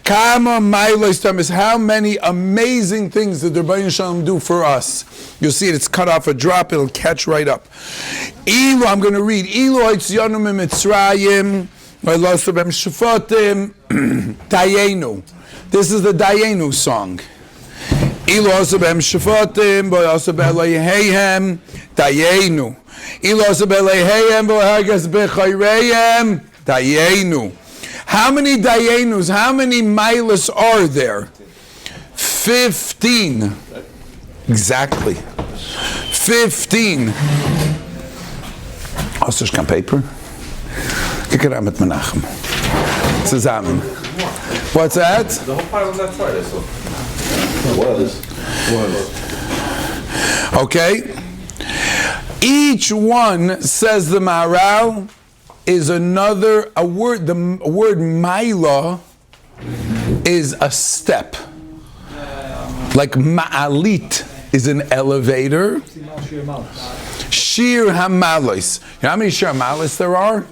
Kama Mailos Tamis, how many amazing things did the Rabbi Shalom do for us? You'll see it, it's cut off a drop, it'll catch right up. Ilu, I'm going to read. Ilu Haitziyanu Mitzrayim, V'losu Bem Shefatim, Dayenu. This is the Dayenu song. Ilu Haitziyanu Bem Shefatim, V'losu B'Eloheihem, Dayenu. Ilu Haitziyanu B'Eloheihem, V'Hagas B'Chayreihem, Dayenu. How many Dayenus, how many Milas are there? 15. Exactly. 15. Hast du kein Paper? Kick it out mit Menachem. Zusammen. What's that? The whole pile on that side, so. It was. Okay. Each one, says the Maharal, is a word. The word Maila is a step. Like Ma'alit is an elevator. Shiur Hamalos. You know how many Shiur Hamalos there are?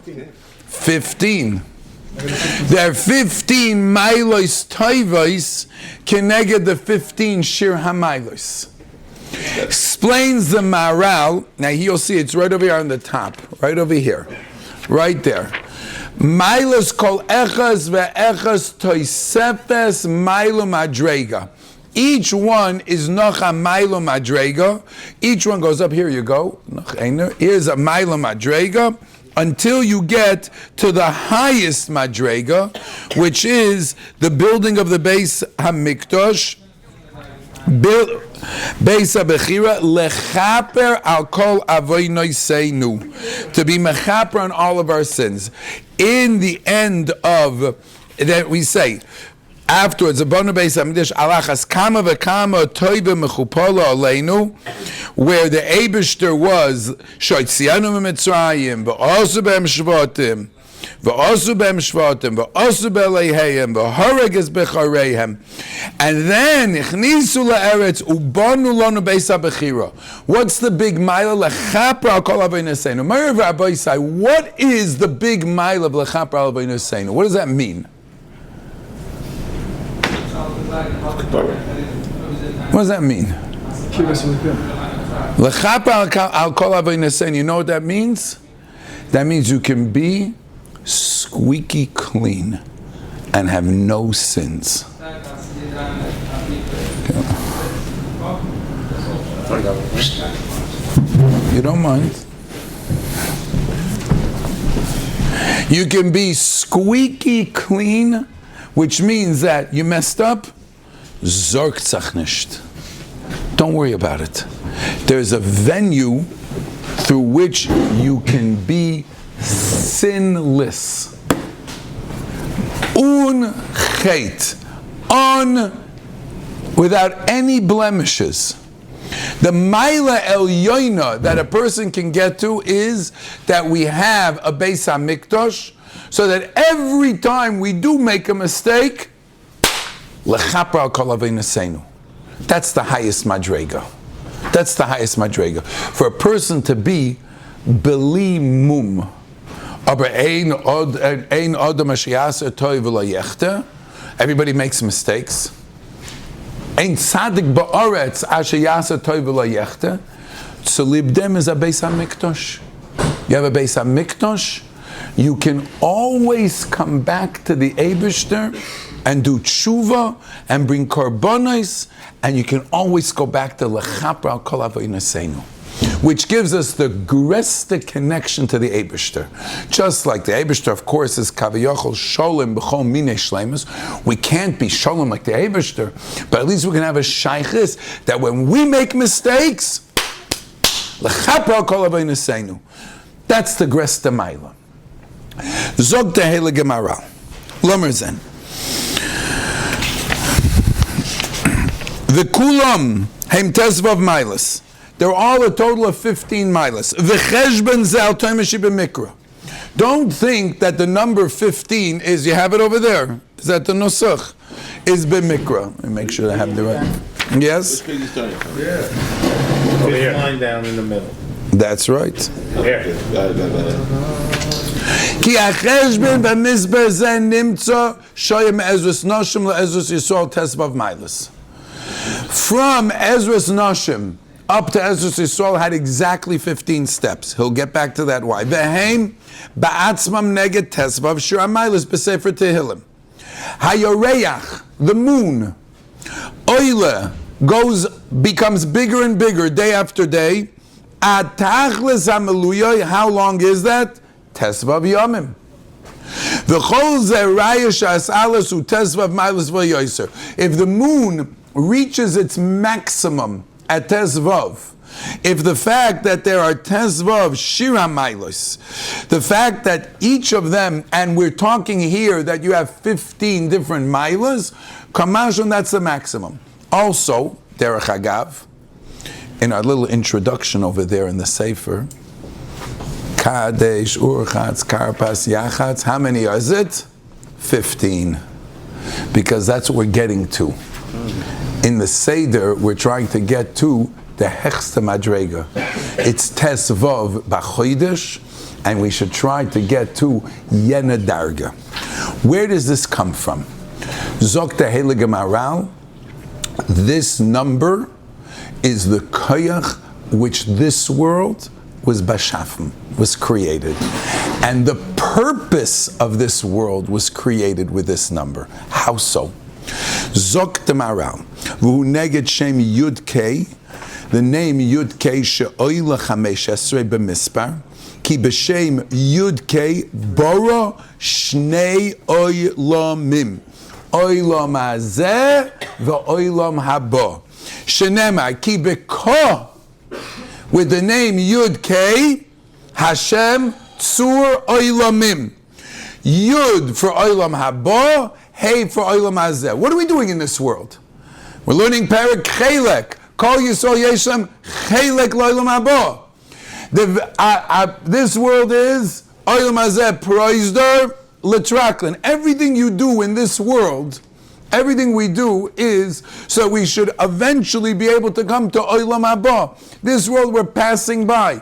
15. There are 15 Mailos Toivos keneged the 15 Shiur Hamalos. Explains the Maharal. Now you'll see it's right over here on the top. Right over here. Right there. Mailos kol echas ve'echas toisefes mailo madrega. Each one is nocha mailo madrega. Each one goes up. Here you go. Here's a mailo madrega until you get to the highest madrega, which is the building of the Beis Hamikdash. Beis HaBechira lechaper al kol avoinoseinu, to be mechaper on all of our sins. In the end of that, we say afterwards, Abonu Beis HaMikdash alachas kama v'kama toive mechupolo aleinu, where the Eibishter was shoytzianu mitzrayim v'osu b'em shvatim. V'osu b'em shvatim, v'osu b'eleihem, v'horeges b'chareihem, and then ichnisu la'eretz ubanu lanu beis ha'bechira. What's the big mile? Lechapra al kol avonosenu. Ma'ariv Rabbi say, what is the big mile of lechapra al avonosenu? What does that mean? What does that mean? Lechapra al kol avonosenu. You know what that means? That means you can be squeaky clean and have no sins. You don't mind? You can be squeaky clean, which means that you messed up. Zorg tzach nisht. Don't worry about it. There's a venue through which you can be sinless. Unchet. Without any blemishes. The Maila El Yoina that a person can get to is that we have a Beis HaMikdash, so that every time we do make a mistake, L'chapra al kol avonosenu. That's the highest madrega. That's the highest madrega. For a person to be beli mum, everybody makes mistakes. Ein tzadik ba'aretz asher yasa toiv v'lo yechte. So libdem is a Beis HaMikdash. You have a Beis HaMikdash. You can always come back to the Eibishter and do tshuva and bring korbanos, and you can always go back to lechapra al kol avonosenu, which gives us the greatest connection to the Eibishter. Just like the Eibishter, of course, is kaviyachol sholem b'chol minei shleimus. We can't be sholem like the Eibishter, but at least we can have a shaychus that when we make mistakes, l'chapra al kol avonosenu. That's the greatest maila. Zog tehele Gemara. Lomer zen. The kulam heim tesvav milas. They're all a total of 15 milas. V'cheshben zal toimeshi b'mikra. Don't think that the number 15 is, you have it over there, is that the nusach, is b'mikra. Let me make sure I have the right. Yes? Yeah. Line down in the middle. That's right. Here. Ki acheshben b'mizber zeh nimtza shoyim Ezras Noshim le'Ezras Yisrael tesvav milas. From Ezras Noshim up to Ezras Yisrael had exactly 15 steps. He'll get back to that why. V'heim ba'atzmam neged tesvav shir milas b'sefer Tehillim. Hayoreach, the moon, oile, becomes bigger and bigger day after day. Ad tachlis hameluya, how long is that? Tesvav yomim. V'chol zeraya shas alasu tesvav milas v'yoyser. If the moon reaches its maximum at tesvav, if the fact that there are tesvav shira milas, the fact that each of them, and we're talking here that you have 15 different milas, kamashon, that's the maximum. Also, derech hagav, in our little introduction over there in the Sefer, Kadesh, Urchatz, Karpas, Yachatz, how many is it? 15. Because that's what we're getting to. In the Seder, we're trying to get to the Hechsta Madrega. It's Tesvav B'chodesh, and we should try to get to Yena Darga. Where does this come from? Zok the Heilige Maharal, this number is the koyach which this world was bashafim, was created. And the purpose of this world was created with this number. How so? Zok the Maharal, v'hu neged shem Yud Kei, the name Yud Kei she'oila chamesh esrei b'mispar, ki b'shem Yud Kei bora shnei oilamim, oilam hazeh v'oilam haba. Shenema ki b'ko, with the name Yud Kei, Hashem tzur oilamim. Yud for oilam haba, Hey for oilam hazeh. What are we doing in this world? We're learning Perek Chelek. Kol Yisrael Yeshem Chelek L'olam haba. This world is oilam hazeh proizdor l'traklin. Everything you do in this world, everything we do is so we should eventually be able to come to oilam haba. This world we're passing by.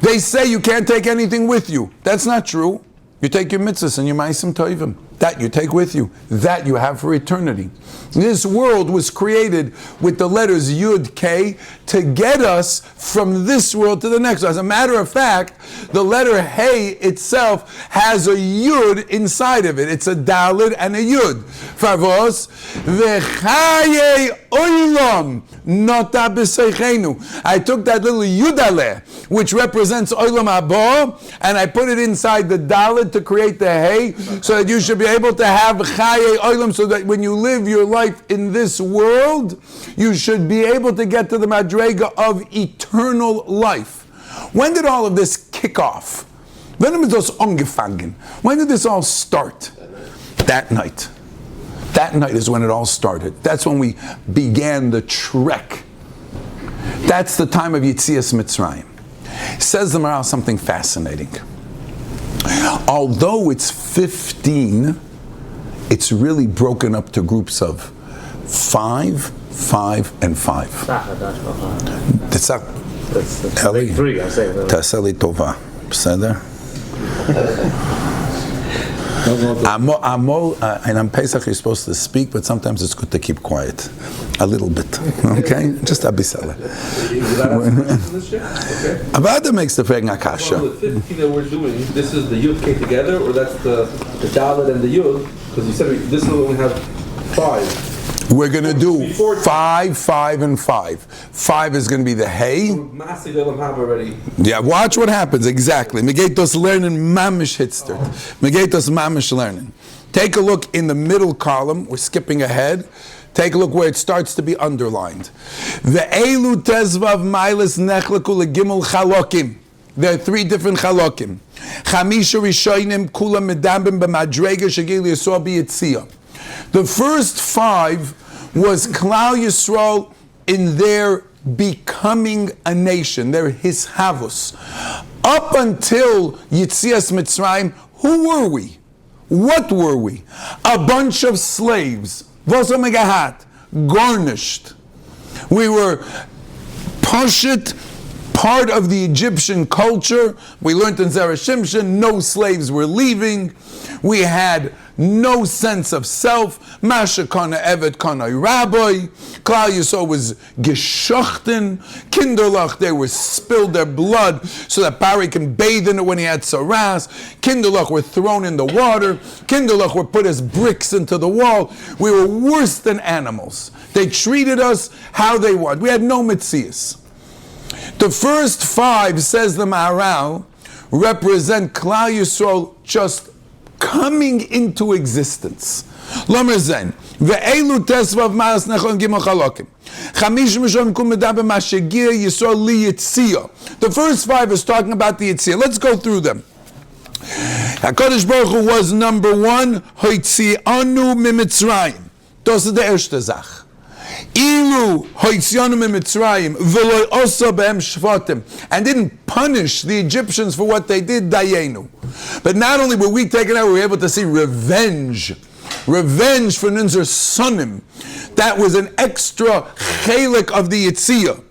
They say you can't take anything with you. That's not true. You take your mitzvahs and your ma'asim tovim. That you take with you. That you have for eternity. This world was created with the letters Yud K to get us from this world to the next. As a matter of fact, the letter Hey itself has a Yud inside of it. It's a Daled and a Yud. Favos v'chaye oilam nota b'seichenu. I took that little Yudale, which represents oilam haba, and I put it inside the Daled to create the Hey, so that you should be able to have chaye oilam, so that when you live your life in this world, you should be able to get to the madrega of eternal life. When did all of this kick off? When did this angefangen? When did this all start? That night. That night is when it all started. That's when we began the trek. That's the time of Yitzias Mitzrayim. Says the Maharal something fascinating. Although it's 15, it's really broken up to groups of 5, 5, and 5. That's like 3, I'm saying. Taseli tova. Beseder? And on Pesach you're supposed to speak, but sometimes it's good to keep quiet. A little bit. Okay? Just abisala. Avada makes the Fregen Akasha. The 15 that we're doing, this is the Yud K together, or that's the Dalet and the Yud? Because you said this is when we have 5. We're going to do 5, 5, and 5. 5 is going to be the Hey. Massive already. Yeah, watch what happens. Exactly. Megeitos learning mamish hitstert. Megeitos mamish learning. Take a look in the middle column. We're skipping ahead. Take a look where it starts to be underlined. The Elu tezvav milas nechlaku legimel chalokim. There are 3 different chalokim. Chamisha rishonim kula medambim b'madrega shegil yisrael b'yitziyah. The first 5 was Klal Yisrael in their becoming a nation, their hishavus. Up until Yitzias Mitzrayim, who were we? What were we? A bunch of slaves, garnished. We were Pashit part of the Egyptian culture. We learned in Zerah Shimshon, no slaves were leaving. We had no sense of self. Masha kana evet kana rabbi. Klal Yisrael was geschochten. Kinderlach, they were spilled their blood so that Pari can bathe in it when he had saras. Kinderlach were thrown in the water. Kinderlach were put as bricks into the wall. We were worse than animals. They treated us how they want. We had no mitzias. The first 5, says the Maharal, represent Klal Yisrael just coming into existence. Lomer zen, ve'elu tesvav ma'as nechon gimel chalokim. Chamish mishon kum medaber mashegir Yisrael li yitzia. The first 5 is talking about the yitzia. Let's go through them. HaKadosh Baruch Hu was number 1, hoitzianu mimitzrayim. Das ist der erste Sach. Ilu hoitzianu mimitzrayim v'loi osa behem shvatim, and didn't punish the Egyptians for what they did, dayenu. But not only were we taken out, we were able to see revenge for Ninzer Sonim. That was an extra chelik of the Yitzia.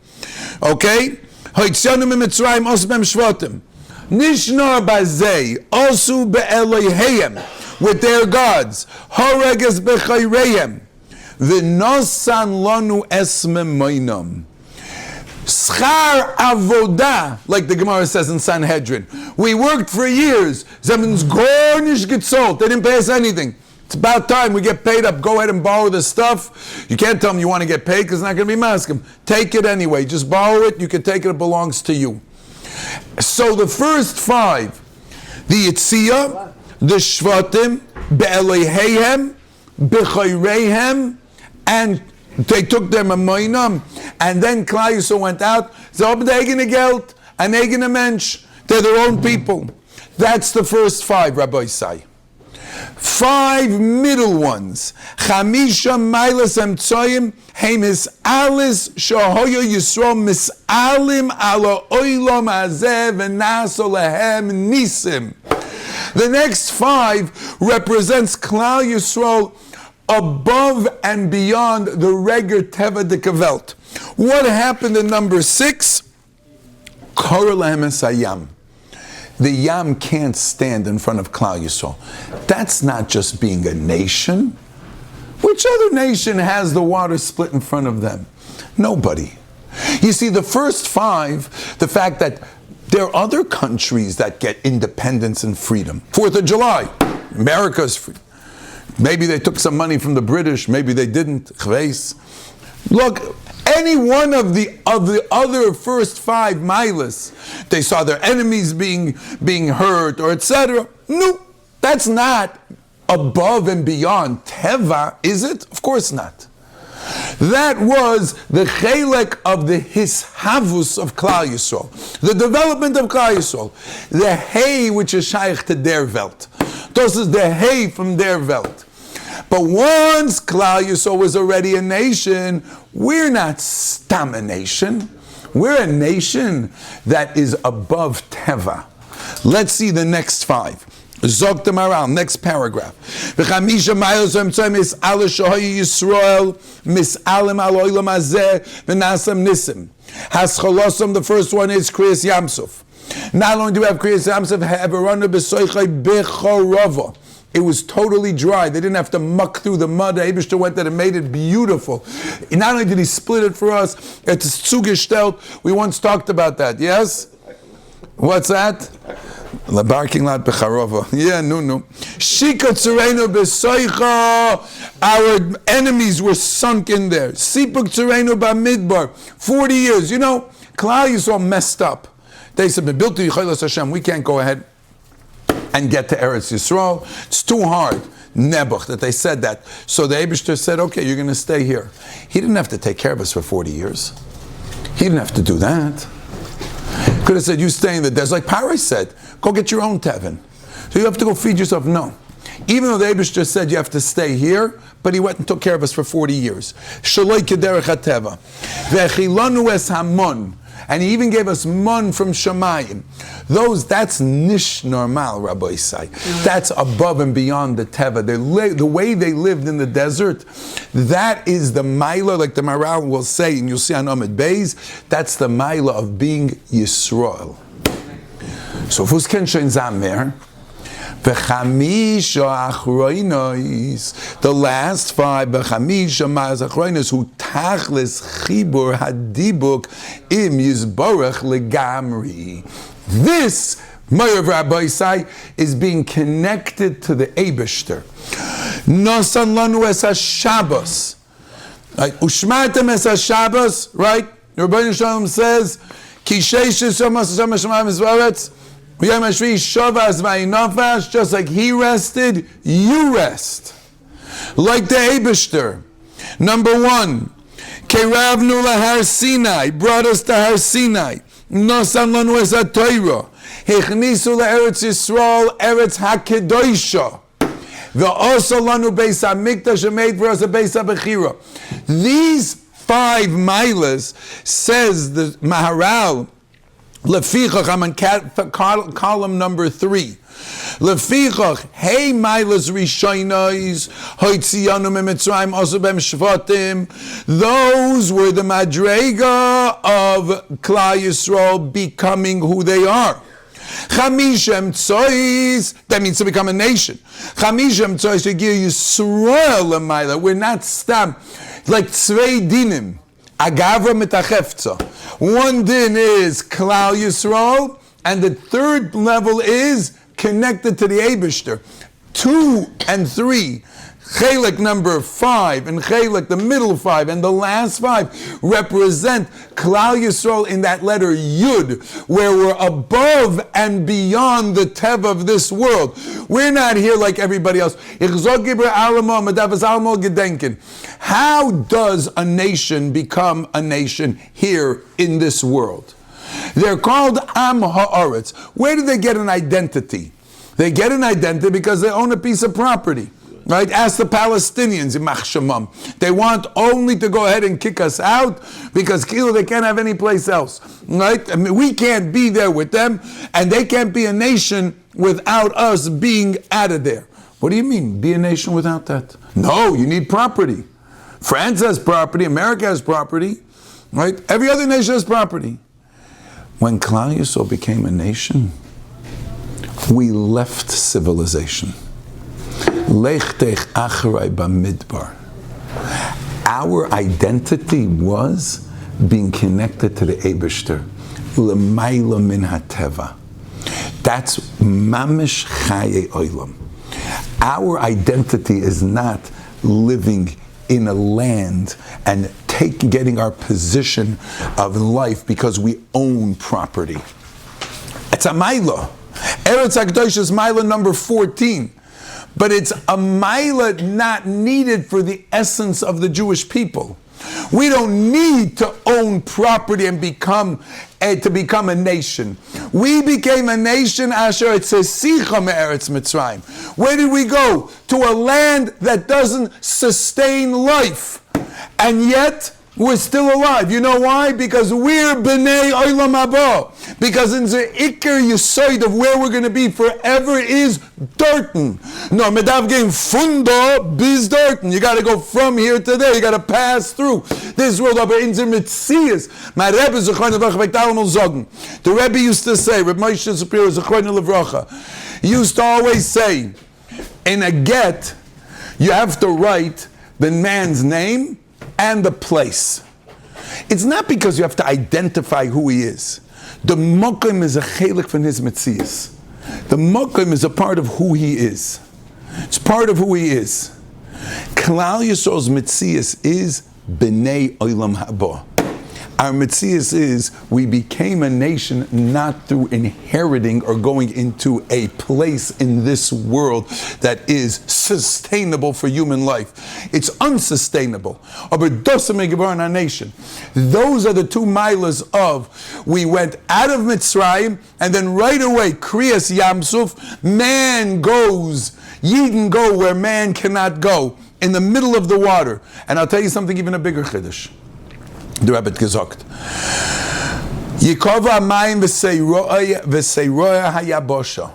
Okay? Hoitzianu mimitzrayim osa behem shvatim. Nishnar bazei osu be'eloheihem, with their gods. Horeges bechayreihem. V'nosan lanu esme moinam. Schar avoda, like the Gemara says in Sanhedrin. We worked for years. Zemen's gornish getzolt. They didn't pay us anything. It's about time we get paid up. Go ahead and borrow the stuff. You can't tell them you want to get paid because it's not going to be maskim. Take it anyway. Just borrow it. You can take it. It belongs to you. So the first 5, the Yitzia, the Shvatim, Be'eloheihem, B'chayreihem, and they took their mamoinam, and then Klal Yisrael went out. Ze haben eigene Geld, an eigene Mensch. They're their own people. That's the first 5, Rabbi say. 5 middle ones. Chamisha mailas emtsoyim hemis alis shahoyo Yisrael misalim ala oilam hazeh v'naso lehem nisim. The next 5 represents Klal Yisrael above and beyond the Berger Teva de Kavelt. What happened in number 6? Kor lahem es hayam. The Yam can't stand in front of Klal Yisrael. That's not just being a nation. Which other nation has the water split in front of them? Nobody. You see, the first 5, the fact that there are other countries that get independence and freedom. 4th of July, America's free. Maybe they took some money from the British, maybe they didn't. Look, any one of the other first 5 milas, they saw their enemies being hurt or etc. No, that's not above and beyond Teva, is it? Of course not. That was the chelek of the hishavus of Klal Yisrael, the development of Klal Yisrael, the hay which is shaykh to their Welt. This is the hay from their Welt. But once Klal Yisrael was already a nation, we're not stam a nation. We're a nation that is above Teva. Let's see the next 5. Zog the Maharal, next paragraph. V'chamisha mayos v'emtzoyim is ala shohayu Yisrael mis'alim al oilam hazeh v'nasam nisim. Hascholosam, the first one is Kriyas Yamsuf. Not only do we have Kriyas Yamsuf, Havarana b'soichai b'chorova. It was totally dry. They didn't have to muck through the mud. Eibishter went there and made it beautiful. Not only did he split it for us, it's zugestellt. We once talked about that, yes? What's that? The parking lot becharova. Yeah, no. Shika tzurenu b'soicha. Our enemies were sunk in there. Sipuk tzurenu b'midbar. 40 years. You know, Klal Yisrael messed up. They said, Hashem, we can't go ahead and get to Eretz Yisrael. It's too hard. Nebuch, that they said that. So the Eibishter said, okay, you're going to stay here. He didn't have to take care of us for 40 years. He didn't have to do that. Could have said, you stay in the desert. Like Paris said, go get your own tevin. So you have to go feed yourself. No. Even though the Eibishter said you have to stay here, but he went and took care of us for 40 years. Shaloi kederech hateva. Ve'chilanu es hamon. And he even gave us mun from Shamayim. That's nish normal, Rabbi Isai. That's above and beyond the teva. The way they lived in the desert, that is the maila, like the Maharal will say, and you'll see on Amid Beis, that's the maila of being Yisrael. So, who's ken shein zamer? The last five, who tachlis chibur hadibuk im yizborach legamri. This, Ma'av Rabbi Isai, is being connected to the Eibishter. Nosan lanu es ha-Shabbos. Ushmatem es ha-Shabbos, right? Rabbi Shalom says, Ki sheishes shomas Hashem ha-Shemayim v'ha'aretz, v'yom ha-shvi shovas v'ayinofash, just like he rested, you rest. Like the Eibishter. Number one, Keravnu lahar Sinai, brought us to Har Sinai. Nosan lanu es ha-Torah. Hichnisu le'eretz Yisrael, eretz ha-Kedoisha. Ve'osa lanu beis ha-Mikdash, and made for us a beis ha-Bechira. These 5 milas, says the Maharal, Lefichach, I'm on column number 3. Lefichach, hey milas rishonos, hoitziyanu mimitzrayim osu bem shvatim. Those were the madrega of Klal Yisrael becoming who they are. Chamishem tzois, that means to become a nation. Chamishem tzois, to give Yisrael a milah. We're not stamped like tzvei dinim. Agavra mitachefza. One din is Klal Yisrael, and the third level is connected to the Eibishter. 2 and 3, Chelek number 5, and Chelek, the middle 5, and the last 5 represent Klal Yisrael in that letter Yud, where we're above and beyond the Teva of this world. We're not here like everybody else. How does a nation become a nation here in this world? They're called Am Ha'aretz. Where do they get an identity? They get an identity because they own a piece of property. Right? Ask the Palestinians in Machshamam. They want only to go ahead and kick us out because they can't have any place else. Right? I mean, we can't be there with them, and they can't be a nation without us being added there. What do you mean, be a nation without that? No, you need property. France has property, America has property, right? Every other nation has property. When Klal Yisrael became a nation, we left civilization. Lechtech achrei bamidbar. Our identity was being connected to the Eibishter. L'mayla min hateva. That's mamish chaye olam. Our identity is not living in a land and getting our position of life because we own property. It's a maila. Eretz HaKadosh is maila number 14. But it's a maila not needed for the essence of the Jewish people. We don't need to own property and become a nation. We became a nation, Asher Etzesicha me'eretz Mitzrayim. Where did we go? To a land that doesn't sustain life. And yet, we're still alive. You know why? Because we're B'nai Olam Haba. Because in the Iker Yisoid of where we're going to be forever is Dorten. No, Medav game Fundo bis Dorten. You got to go from here to there. You got to pass through this world. Aber in the Metzias, my Rebbe Scheiner sagen. The Rebbe used to say, Reb Moshe Superior Scheiner Levracha, used to always say, in a get, you have to write the man's name and the place. It's not because you have to identify who he is. The mokim is a chelik from his metzias. The mokim is a part of who he is. It's part of who he is. Klal Yisrael's metzias is b'nei olam haba. Our metzias is we became a nation not through inheriting or going into a place in this world that is sustainable for human life. It's unsustainable. Aber dosam geborn our nation. Those are the 2 milas of we went out of Mitzrayim and then right away Kriyas Yamsuf, man goes, Yidden go where man cannot go, in the middle of the water. And I'll tell you something even a bigger chiddush. The Rabbi gesagt. Yikova mayim v'seiroya hayabosha.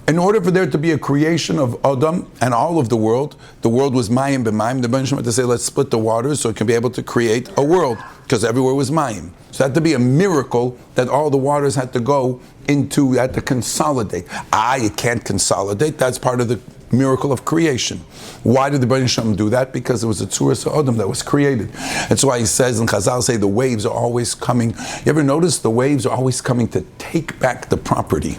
In order for there to be a creation of Adam and all of the world was mayim b'mayim. The Berger had to say, let's split the waters so it can be able to create a world, because everywhere was mayim. So it had to be a miracle that all the waters had to go into, had to consolidate. It can't consolidate. That's part of the miracle of creation. Why did the Berger do that? Because it was a tzuras Adam that was created. That's why he says, and Chazal say, the waves are always coming. You ever notice the waves are always coming to take back the property?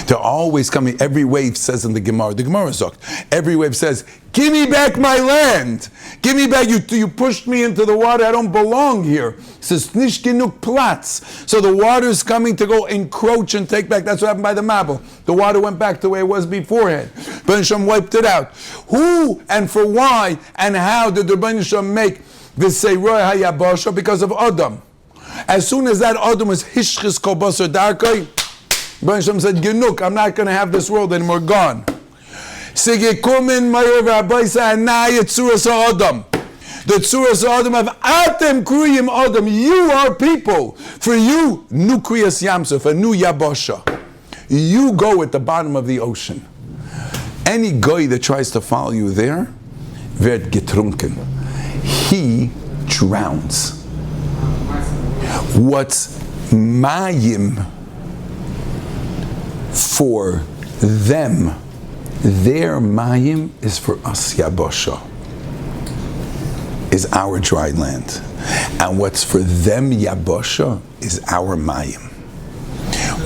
They're always coming. Every wave says in the Gemara Zok, every wave says, give me back my land. Give me back, you pushed me into the water, I don't belong here. It says, Nish genug Platz. So the water's coming to go encroach and take back. That's what happened by the Mabel. The water went back the way it was beforehand. Berger wiped it out. Who and for why and how did the Berger make this Seiroy Hayabasha? Because of Adam. As soon as that Adam was Hishchis Kobasar Darkai, Berger said, Genuk, I'm not going to have this world anymore, gone. Sigekumin Mayor Rabbaisa and Naya Tzuras Adam. The Tzuras Adam of Atem Kriyim Adam. You are people. For you, Nu Kriyas Yamsuf, a new Yabasha. You go at the bottom of the ocean. Any guy that tries to follow you there, wird getrunken. He drowns. What's mayim for them, their mayim is for us Yabasha, is our dry land. And what's for them Yabasha is our mayim.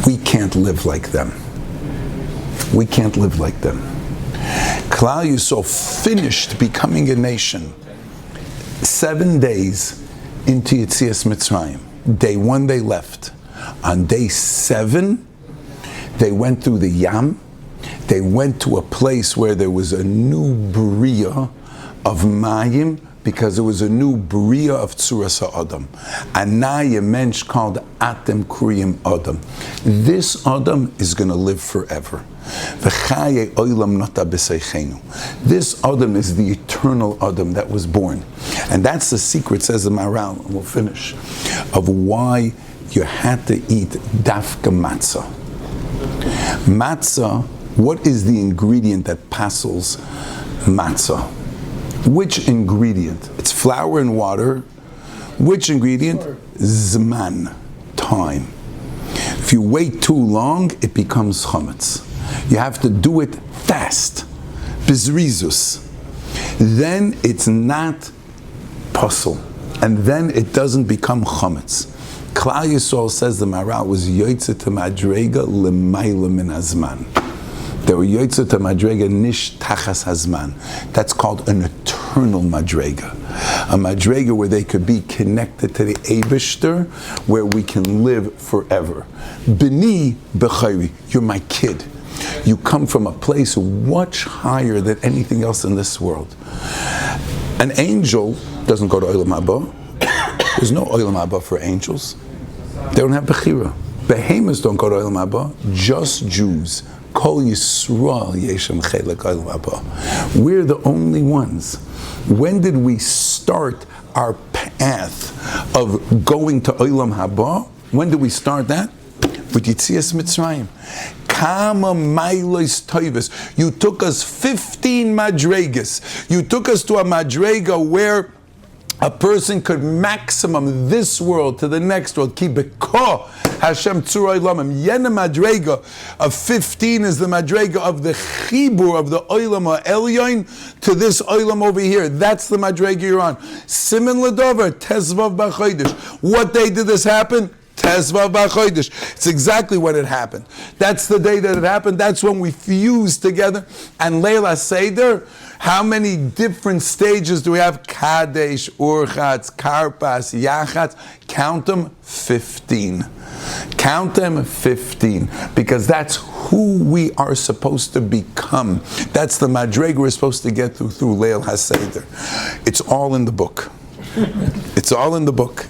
We can't live like them. We can't live like them. Klal Yisrael finished becoming a nation 7 days into Yetzias Mitzrayim. Day 1 they left. On day 7 they went through the Yam. They went to a place where there was a new Bria of Mayim, because it was a new Bria of Tzuras Adam. Anaya mensch called Atem Kriyim Adam. This Adam is going to live forever. This Adam is the eternal Adam that was born. And that's the secret, says the Maharal, and we'll finish, of why you had to eat dafka matzah. Matzah, what is the ingredient that passels matzah? Which ingredient? It's flour and water. Which ingredient? Zman, time. If you wait too long, it becomes chametz. You have to do it fast. Bizrizus. Then it's not puzzle. And then it doesn't become chametz. Klal Yisrael, says the Maharal, was yoytze to madrega l'mayla min hazman. They were yoytze to madrega nish tachas hazman. That's called an eternal madrega. A madrega where they could be connected to the Eibishter, where we can live forever. B'ni b'chayri, you're my kid. You come from a place much higher than anything else in this world. An angel doesn't go to Olam Haba. There's no Olam Haba for angels. They don't have Bechira. Behemoths don't go to Olam Haba. Just Jews. Kol Yisrael Yeshem Chelek Olam Haba. We're the only ones. When did we start our path of going to Olam Haba? When did we start that? With Yetzias Mitzrayim. Kama Mailos Toivus. You took us 15 madregas. You took us to a madrega where a person could maximum this world to the next world. Ki beko Hashem tzuroi lamim. Yena madrega of 15 is the madrega of the chibur of the olam elyon to this olam over here. That's the madrega you're on. Simen ledover tezvav b'chodesh. What day did this happen? Tezvav b'chodesh. It's exactly when it happened. That's the day that it happened. That's when we fused together. And Leila Seder, how many different stages do we have? Kadesh, Urchatz, Karpas, Yachatz. Count them 15. Count them 15. Because that's who we are supposed to become. That's the madrega we're supposed to get through Leil HaSeder. It's all in the book. It's all in the book.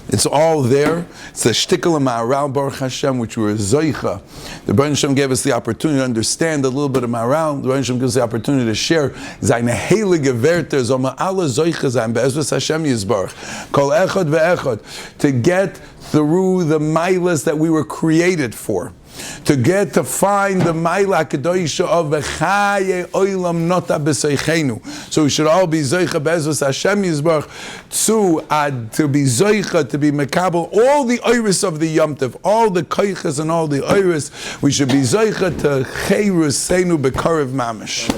It's all there. It's the shtickle of Maharal Baruch Hashem, which were Zoicha. The Berger Hashem gave us the opportunity to understand a little bit of Maharal. The Berger Hashem gives us the opportunity to share. Zayne heilige Werte, so alle Zoicha sein, be'ezvus Hashem Yisbarach. Kol echad ve'echad. To get through the milas that we were created for. To get to find the Maila Kedosha of V'chaye Oilam Nota B'Seichenu. So we should all be Zoicha Be'ezvus Hashem Yisbarach to be Zoicha, to be Mekabel, all the Oiris of the Yom Tov, all the Koiches and all the Oiris. We should be Zoicha to Cheiru Seinu B'Karev Mamish.